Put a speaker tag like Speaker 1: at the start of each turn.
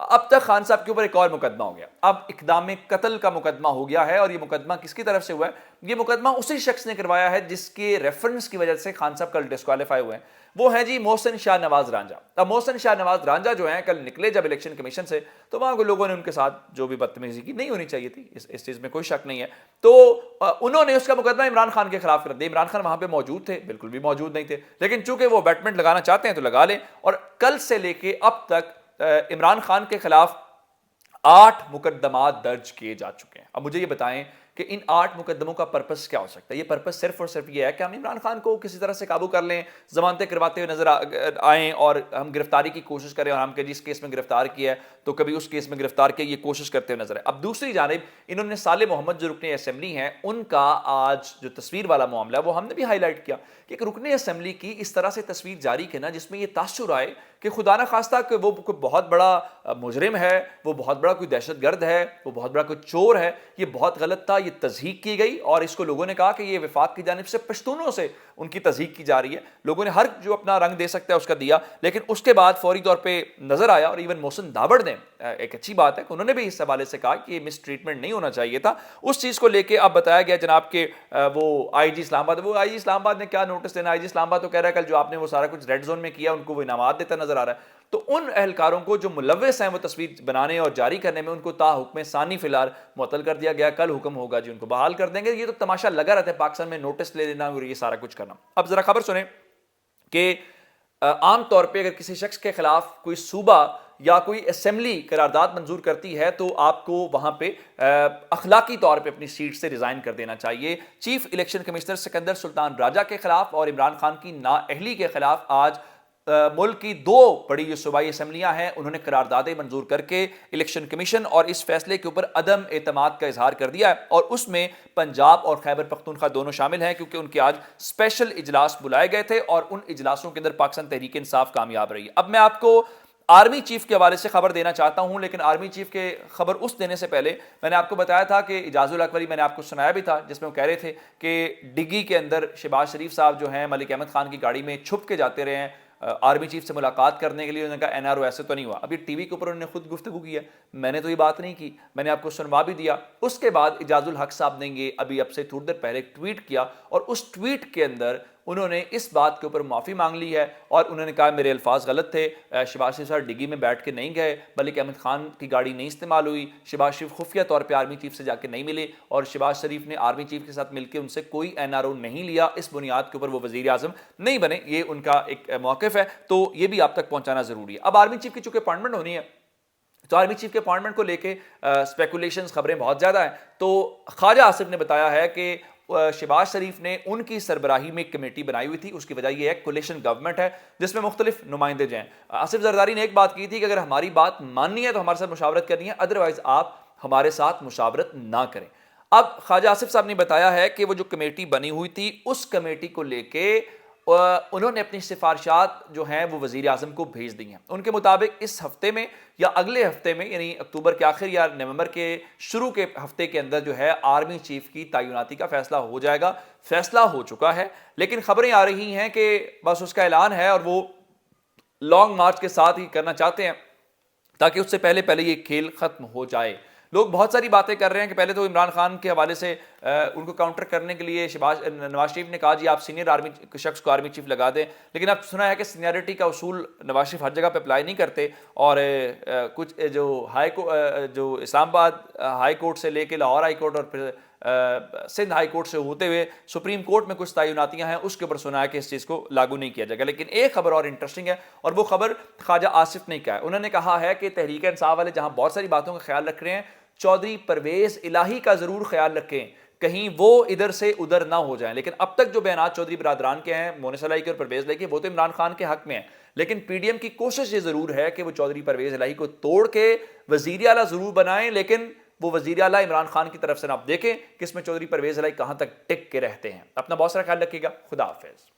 Speaker 1: اب تک خان صاحب کے اوپر ایک اور مقدمہ ہو گیا، اب اقدام قتل کا مقدمہ ہو گیا ہے، اور یہ مقدمہ کس کی طرف سے ہوا ہے؟ یہ مقدمہ اسی شخص نے کروایا ہے جس کے ریفرنس کی وجہ سے خان صاحب کل ڈسکوالیفائی ہوئے ہیں، وہ ہے جی محسن شاہ نواز رانجھا۔ اب محسن شاہ نواز رانجھا جو ہیں کل نکلے جب الیکشن کمیشن سے، تو وہاں کے لوگوں نے ان کے ساتھ جو بھی بدتمیزی کی، نہیں ہونی چاہیے تھی، اس چیز میں کوئی شک نہیں ہے، تو انہوں نے اس کا مقدمہ عمران خان کے خلاف کر دیا۔ عمران خان وہاں پہ موجود تھے؟ بالکل بھی موجود نہیں تھے، لیکن چونکہ وہ بیٹمنٹ لگانا چاہتے ہیں تو لگا لیں، اور کل سے لے کے اب تک عمران خان کے خلاف 8 مقدمات درج کیے جا چکے ہیں۔ اب مجھے یہ بتائیں کہ ان 8 مقدموں کا پرپس کیا ہو سکتا ہے؟ یہ پرپس صرف اور صرف یہ ہے کہ ہم عمران خان کو کسی طرح سے قابو کر لیں، ضمانتیں کرواتے ہوئے نظر آئیں، اور ہم گرفتاری کی کوشش کریں، اور ہم کہ جس کیس میں گرفتار کیا ہے تو کبھی اس کیس میں گرفتار کیا، یہ کوشش کرتے ہوئے نظر آئے۔ اب دوسری جانب انہوں نے صالح محمد جو رکن اسمبلی ہیں، ان کا آج جو تصویر والا معاملہ ہے وہ ہم نے بھی ہائی لائٹ کیا کہ ایک رکن اسمبلی کی اس طرح سے تصویر جاری کرنا جس میں یہ تاثر آئے کہ خدا نہ خواستہ کہ وہ کوئی بہت بڑا مجرم ہے، وہ بہت بڑا کوئی دہشت گرد ہے، وہ بہت بڑا کوئی چور ہے، یہ بہت غلط تھا، یہ تضحیک کی گئی، اور اس کو لوگوں نے کہا کہ یہ وفاق کی جانب سے پشتونوں سے ان کی تضحیک کی جا رہی ہے۔ لوگوں نے ہر جو اپنا رنگ دے سکتا ہے اس کا دیا، لیکن اس کے بعد فوری طور پہ نظر آیا، اور ایون محسن داوڑ نے ایک اچھی بات ہے کہ انہوں نے بھی اس حوالے سے کہا کہ یہ مس ٹریٹمنٹ نہیں ہونا چاہیے تھا، اس چیز کو لے کے اب بتایا گیا جناب کہ وہ آئی جی اسلام آباد، وہ آئی جی اسلام آباد نے کیا نوٹس دینا؟ آئی جی اسلام آباد تو کہہ رہا ہے کل جو آپ نے وہ سارا کچھ ریڈ زون میں کیا ان کو وہ انعامات دیتا نظر آ رہا ہے۔ تو ان اہلکاروں کو جو ملوث ہیں وہ تصویر بنانے اور جاری کرنے میں، ان کو تا حکم ثانی فی الحال معطل کر دیا گیا، کل حکم ہوگا جی ان کو بحال کر دیں گے۔ یہ تو تماشا لگا رہتا ہے پاکستان میں، نوٹس لے لینا اور یہ سارا کچھ کرنا۔ اب ذرا خبر سنیں کہ عام طور پہ اگر کسی شخص کے خلاف کوئی صوبہ یا کوئی اسمبلی قرارداد منظور کرتی ہے تو آپ کو وہاں پہ اخلاقی طور پہ اپنی سیٹ سے ریزائن کر دینا چاہیے۔ چیف الیکشن کمشنر سکندر سلطان راجہ کے خلاف اور عمران خان کی نااہلی کے خلاف آج ملک کی 2 بڑی جو صوبائی اسمبلیاں ہیں انہوں نے قراردادیں منظور کر کے الیکشن کمیشن اور اس فیصلے کے اوپر عدم اعتماد کا اظہار کر دیا ہے، اور اس میں پنجاب اور خیبر پختونخوا دونوں شامل ہیں، کیونکہ ان کے آج اسپیشل اجلاس بلائے گئے تھے اور ان اجلاسوں کے اندر پاکستان تحریک انصاف کامیاب رہی ہے۔ اب میں آپ کو آرمی چیف کے حوالے سے خبر دینا چاہتا ہوں، لیکن آرمی چیف کے خبر اس دینے سے پہلے میں نے آپ کو بتایا تھا کہ اعجاز الحق ولی میں نے آپ کو سنایا بھی تھا، جس میں وہ کہہ رہے تھے کہ ڈگی کے اندر شہباز شریف صاحب جو ہیں ملک احمد خان کی گاڑی میں چھپ کے جاتے رہے ہیں آرمی چیف سے ملاقات کرنے کے لیے، انہوں نے کہا این آر او ایسے تو نہیں ہوا۔ ابھی ٹی وی کے اوپر انہوں نے خود گفتگو کی ہے، میں نے تو یہ بات نہیں کی، میں نے آپ کو سنوا بھی دیا۔ اس کے بعد اعجاز الحق صاحب نے یہ ابھی اب سے تھوڑی دیر پہلے ایک ٹویٹ کیا، اور اس ٹویٹ کے اندر انہوں نے اس بات کے اوپر معافی مانگ لی ہے، اور انہوں نے کہا میرے الفاظ غلط تھے، شہباز شریف صاحب ڈگی میں بیٹھ کے نہیں گئے، ملک احمد خان کی گاڑی نہیں استعمال ہوئی، شہباز شریف خفیہ طور پہ آرمی چیف سے جا کے نہیں ملے، اور شہباز شریف نے آرمی چیف کے ساتھ مل کے ان سے کوئی این آر او نہیں لیا، اس بنیاد کے اوپر وہ وزیر اعظم نہیں بنے۔ یہ ان کا ایک موقف ہے، تو یہ بھی آپ تک پہنچانا ضروری ہے۔ اب آرمی چیف کی چونکہ اپائنٹمنٹ ہونی ہے، تو آرمی چیف کے اپائنٹمنٹ کو لے کے اسپیکولیشنز خبریں بہت زیادہ ہیں، تو خواجہ آصف نے بتایا ہے کہ شہباز شریف نے ان کی سربراہی میں ایک کمیٹی بنائی ہوئی تھی، اس کی وجہ یہ ہے کولیشن گورنمنٹ ہے جس میں مختلف نمائندے جو ہیں۔ آصف زرداری نے ایک بات کی تھی کہ اگر ہماری بات ماننی ہے تو ہمارے ساتھ مشاورت کرنی ہے، ادروائز آپ ہمارے ساتھ مشاورت نہ کریں۔ اب خواجہ آصف صاحب نے بتایا ہے کہ وہ جو کمیٹی بنی ہوئی تھی اس کمیٹی کو لے کے انہوں نے اپنی سفارشات جو ہیں وہ وزیر اعظم کو بھیج دی ہیں۔ ان کے مطابق اس ہفتے میں یا اگلے ہفتے میں، یعنی اکتوبر کے آخر یا نومبر کے شروع کے ہفتے کے اندر جو ہے آرمی چیف کی تعیناتی کا فیصلہ ہو جائے گا۔ فیصلہ ہو چکا ہے، لیکن خبریں آ رہی ہیں کہ بس اس کا اعلان ہے اور وہ لانگ مارچ کے ساتھ ہی کرنا چاہتے ہیں تاکہ اس سے پہلے یہ کھیل ختم ہو جائے۔ لوگ بہت ساری باتیں کر رہے ہیں کہ پہلے تو عمران خان کے حوالے سے ان کو کاؤنٹر کرنے کے لیے نواز شریف نے کہا جی آپ سینئر آرمی شخص کو آرمی چیف لگا دیں، لیکن اب سنا ہے کہ سینئرٹی کا اصول نواز شریف ہر جگہ پہ اپلائی نہیں کرتے، اور کچھ جو اسلام آباد ہائی کورٹ سے لے کے لاہور ہائی کورٹ اور پھر سندھ ہائی کورٹ سے ہوتے ہوئے سپریم کورٹ میں کچھ تعیناتیاں ہیں، اس کے اوپر سنا ہے کہ اس چیز کو لاگو نہیں کیا جائے گا۔ لیکن ایک خبر اور انٹرسٹنگ ہے، اور وہ خبر خواجہ آصف نے کہا ہے، انہوں نے کہا ہے کہ تحریک انصاف والے جہاں بہت ساری باتوں کا خیال رکھ رہے ہیں، چودھری پرویز الہی کا ضرور خیال رکھیں، کہیں وہ ادھر سے ادھر نہ ہو جائیں۔ لیکن اب تک جو بیانات چودھری برادران کے ہیں، مونس الہی کے اور پرویز الہی کے، وہ تو عمران خان کے حق میں ہیں، لیکن پی ڈی ایم کی کوشش یہ ضرور ہے کہ وہ چودھری پرویز الہی کو توڑ کے وزیر اعلیٰ ضرور بنائیں، لیکن وہ وزیر اعلیٰ عمران خان کی طرف سے آپ دیکھیں کہ اس میں چودھری پرویز الہی کہاں تک ٹک کے رہتے ہیں۔ اپنا بہت سارا خیال رکھیے گا، خدا حافظ۔